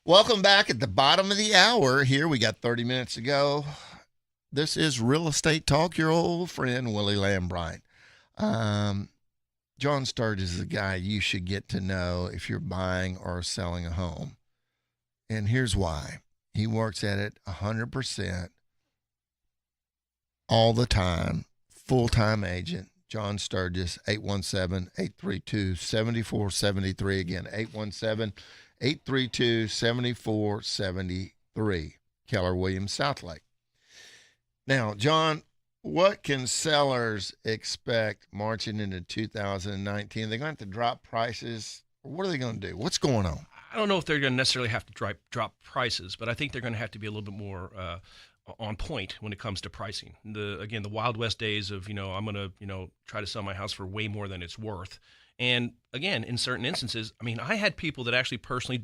Welcome back at the bottom of the hour. Here we got 30 minutes to go. This is Real Estate Talk, your old friend Willie Lambright. John Sturges is a guy you should get to know if you're buying or selling a home. And here's why. He works at it 100% all the time, full-time agent. John Sturges, 817-832-7473. Again, 817-832-7473. Keller Williams, Southlake. Now, John, what can sellers expect marching into 2019? They're going to have to drop prices. What are they going to do? What's going on? I don't know if they're going to necessarily have to drop prices, but I think they're going to have to be a little bit more on point when it comes to pricing. The Wild West days of, I'm going to, try to sell my house for way more than it's worth. And again, in certain instances, I had people that actually personally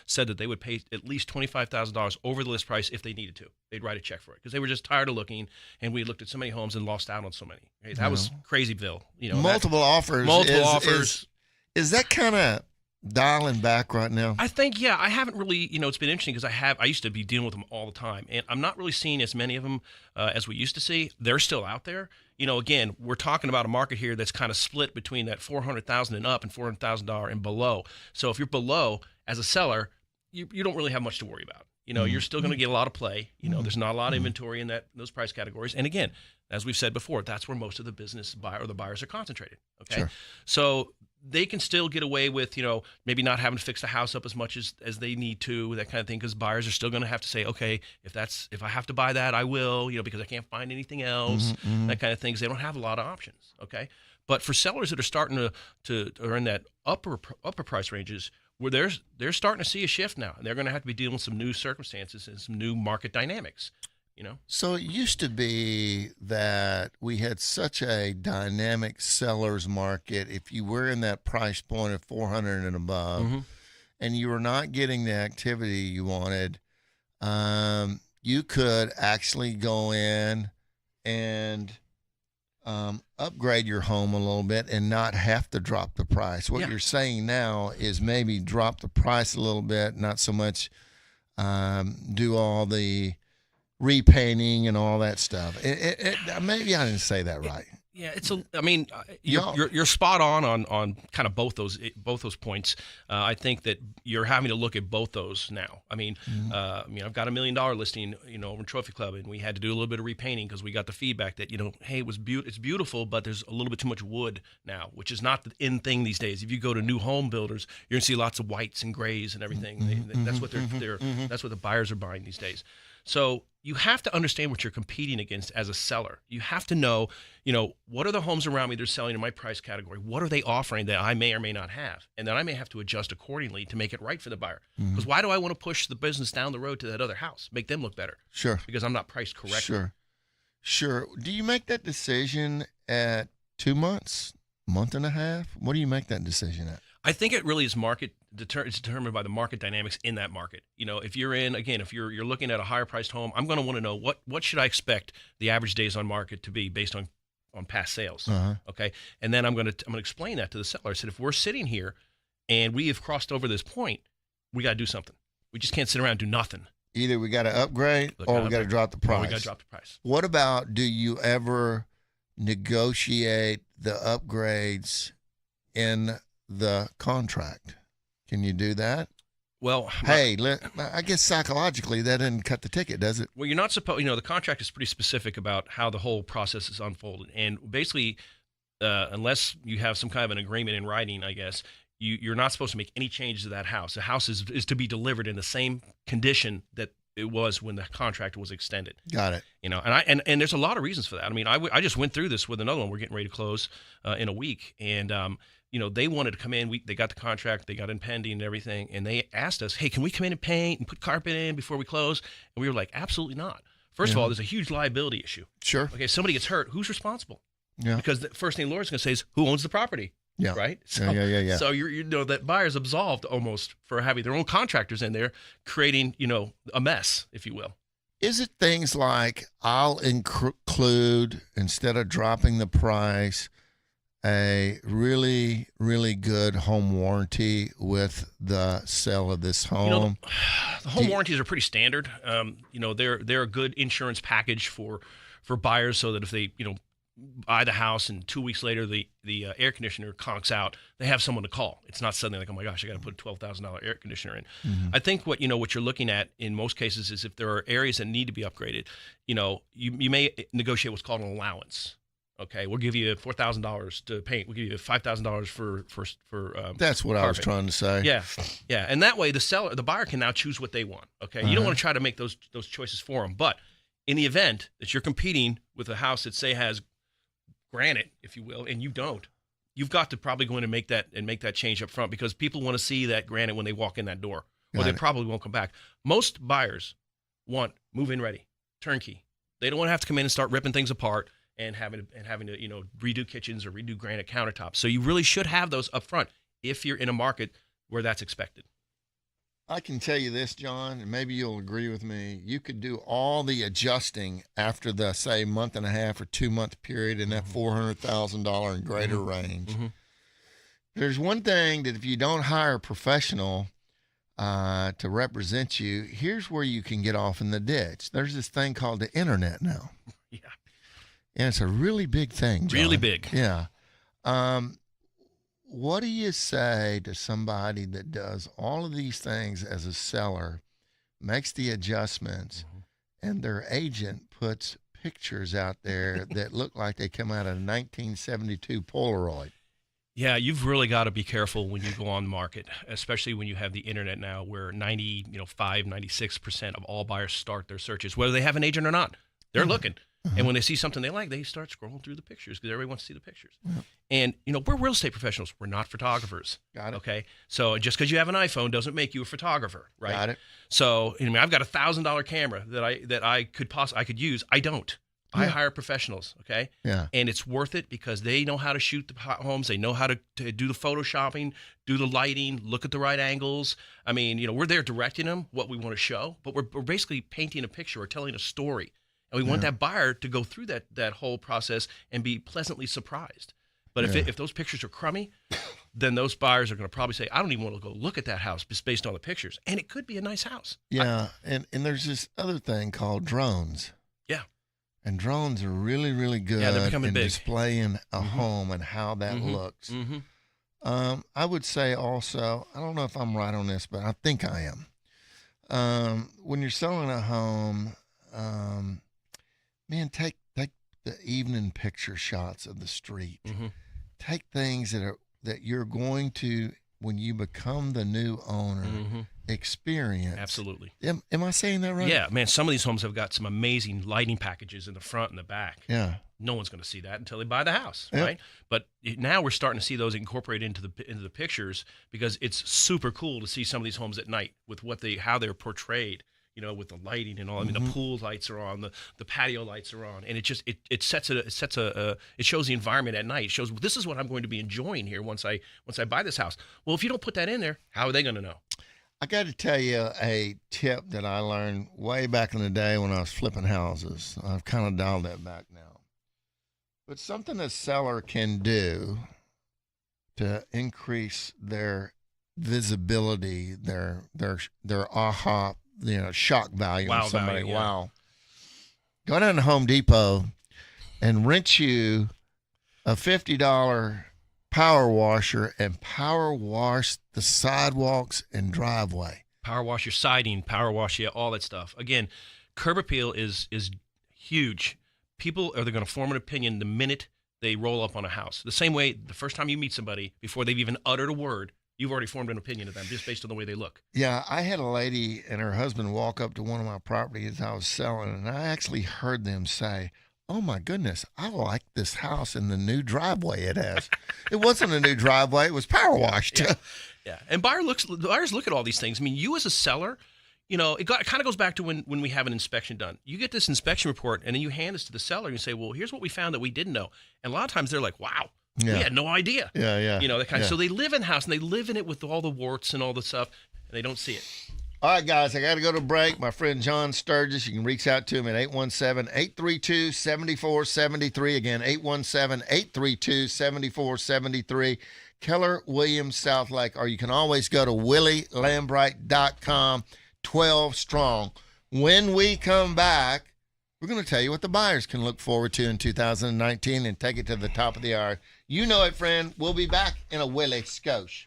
said that they would pay at least $25,000 over the list price if they needed to. They'd write a check for it because they were just tired of looking, and we looked at so many homes and lost out on so many. Right? That was crazyville. Multiple offers. Multiple offers. Is that kind of dialing back right now? I think, yeah. I haven't really, it's been interesting because I used to be dealing with them all the time, and I'm not really seeing as many of them as we used to see. They're still out there. Again, we're talking about a market here that's kind of split between that $400,000 and up and $400,000 and below. So if you're below as a seller, you don't really have much to worry about. You're still going to get a lot of play. There's not a lot of inventory in those price categories. And again, as we've said before, that's where most of the business buyer or the buyers are concentrated. Okay, Sure. So they can still get away with, maybe not having to fix the house up as much as they need to, that kind of thing, because buyers are still going to have to say, okay, if I have to buy that, I will, because I can't find anything else, that kind of thing, 'cause they don't have a lot of options, okay? But for sellers that are starting to are in that upper price ranges, where they're starting to see a shift now, and they're going to have to be dealing with some new circumstances and some new market dynamics. So it used to be that we had such a dynamic seller's market. If you were in that price point of 400 and above, and you were not getting the activity you wanted, you could actually go in and upgrade your home a little bit and not have to drop the price. What you're saying now is maybe drop the price a little bit, not so much do all the repainting and all that stuff. Maybe I didn't say that right. You're spot on kind of both those points. I think that you're having to look at both those now. I've got $1 million listing, over in Trophy Club, and we had to do a little bit of repainting because we got the feedback that, hey, it's beautiful, but there's a little bit too much wood now, which is not the in thing these days. If you go to new home builders, you're gonna see lots of whites and grays and everything. That's what that's what the buyers are buying these days. So you have to understand what you're competing against as a seller. You have to know, what are the homes around me they're selling in my price category? What are they offering that I may or may not have? And then I may have to adjust accordingly to make it right for the buyer. Because why do I want to push the business down the road to that other house, make them look better? Sure. Because I'm not priced correctly. Sure. Do you make that decision at 2 months, month and a half? What do you make that decision at? I think it really is it's determined by the market dynamics in that market. If you're you're looking at a higher priced home, I'm going to want to know what should I expect the average days on market to be based on past sales. Okay. And then I'm going to explain that to the seller. I said, if we're sitting here and we have crossed over this point, we got to do something. We just can't sit around and do nothing. Either we got to upgrade or we got to drop the price. We got to drop the price. What about, do you ever negotiate the upgrades in the contract? Can you do that? Well, hey, I guess psychologically that doesn't cut the ticket, does it? Well, you're not supposed. The contract is pretty specific about how the whole process is unfolded, and basically, unless you have some kind of an agreement in writing, I guess you're not supposed to make any changes to that house. The house is to be delivered in the same condition that it was when the contract was extended. Got it. And there's a lot of reasons for that. I just went through this with another one. We're getting ready to close in a week, and they wanted to come in. They got the contract, they got in pending and everything, and they asked us, hey, can we come in and paint and put carpet in before we close? And we were like, absolutely not. First of all, there's a huge liability issue. Sure. Okay, if somebody gets hurt, who's responsible? Yeah. Because the first thing the lawyer's going to say is, who owns the property? Yeah. Right? So, yeah. So that buyer's absolved almost for having their own contractors in there creating, a mess, if you will. Is it things like I'll include, instead of dropping the price, a really, really good home warranty with the sale of this home? The home warranties are pretty standard. They're a good insurance package for buyers, so that if they buy the house and 2 weeks later the air conditioner conks out, they have someone to call. It's not suddenly like, oh my gosh, I got to put a $12,000 air conditioner in. Mm-hmm. I think what you're looking at in most cases is if there are areas that need to be upgraded, you may negotiate what's called an allowance. Okay, we'll give you $4,000 to paint. We'll give you $5,000 for That's what carpet. I was trying to say. Yeah, and that way the buyer can now choose what they want. Okay, you don't want to try to make those choices for them. But in the event that you're competing with a house that say has granite, if you will, and you don't, you've got to probably go in and make that change up front, because people want to see that granite when they walk in that door, or they probably won't come back. Most buyers want move-in ready, turnkey. They don't want to have to come in and start ripping things apart and having to redo kitchens or redo granite countertops. So you really should have those up front if you're in a market where that's expected. I can tell you this, John, and maybe you'll agree with me. You could do all the adjusting after the, say, month and a half or 2 month period in that $400,000 and greater range. Mm-hmm. There's one thing that if you don't hire a professional to represent you, here's where you can get off in the ditch. There's this thing called the internet now. Yeah. And it's a really big thing, John. Really big. Yeah. What do you say to somebody that does all of these things as a seller, makes the adjustments, and their agent puts pictures out there that look like they come out of a 1972 Polaroid? Yeah, you've really got to be careful when you go on the market, especially when you have the internet now, where 96% of all buyers start their searches, whether they have an agent or not. They're looking. And when they see something they like, they start scrolling through the pictures because everybody wants to see the pictures. And, we're real estate professionals. We're not photographers. Got it. Okay? So just because you have an iPhone doesn't make you a photographer, right? Got it. So, I've got a $1,000 camera that I could use. I don't. I hire professionals, okay? Yeah. And it's worth it because they know how to shoot the homes. They know how to do the photoshopping, do the lighting, look at the right angles. We're there directing them what we want to show, but we're basically painting a picture or telling a story. And we want that buyer to go through that whole process and be pleasantly surprised. But if those pictures are crummy, then those buyers are going to probably say, I don't even want to go look at that house just based on the pictures. And it could be a nice house. Yeah, and there's this other thing called drones. Yeah. And drones are really, really good in displaying a home and how that looks. Mm-hmm. I would say also, I don't know if I'm right on this, but I think I am. When you're selling a home, man, take the evening picture shots of the street. Mm-hmm. Take things that you're going to, when you become the new owner, experience. Absolutely. Am I saying that right? Yeah, man, some of these homes have got some amazing lighting packages in the front and the back. Yeah. No one's going to see that until they buy the house, right? But now we're starting to see those incorporated into the pictures because it's super cool to see some of these homes at night with how they're portrayed. With the lighting and all. The pool lights are on, the patio lights are on, and it shows the environment at night. It shows this is what I'm going to be enjoying here once I buy this house. Well, if you don't put that in there, how are they going to know? I got to tell you a tip that I learned way back in the day when I was flipping houses. I've kind of dialed that back now. But something a seller can do to increase their visibility, their aha, shock value. Wow on somebody. Value, yeah. Wow. Go down to Home Depot and rent you a $50 power washer and power wash the sidewalks and driveway. Power wash your siding, power wash all that stuff. Again, curb appeal is huge. People are going to form an opinion the minute they roll up on a house. The same way the first time you meet somebody, before they've even uttered a word, you've already formed an opinion of them just based on the way they look. Yeah, I had a lady and her husband walk up to one of my properties I was selling, and I actually heard them say, "Oh my goodness, I like this house and the new driveway it has." It wasn't a new driveway; it was power washed. Yeah. And buyers look at all these things. You as a seller, it kind of goes back to when we have an inspection done. You get this inspection report, and then you hand this to the seller, and you say, "Well, here's what we found that we didn't know." And a lot of times they're like, "Wow. Yeah. We had no idea." Yeah. That kind of, so they live in the house and they live in it with all the warts and all the stuff, and they don't see it. All right, guys, I got to go to break. My friend John Sturges, you can reach out to him at 817-832-7473. Again, 817-832-7473. Keller Williams South Lake. Or you can always go to willielambright.com, 12 strong. When we come back, we're going to tell you what the buyers can look forward to in 2019 and take it to the top of the hour. You know it, friend. We'll be back in a Willie Skosh.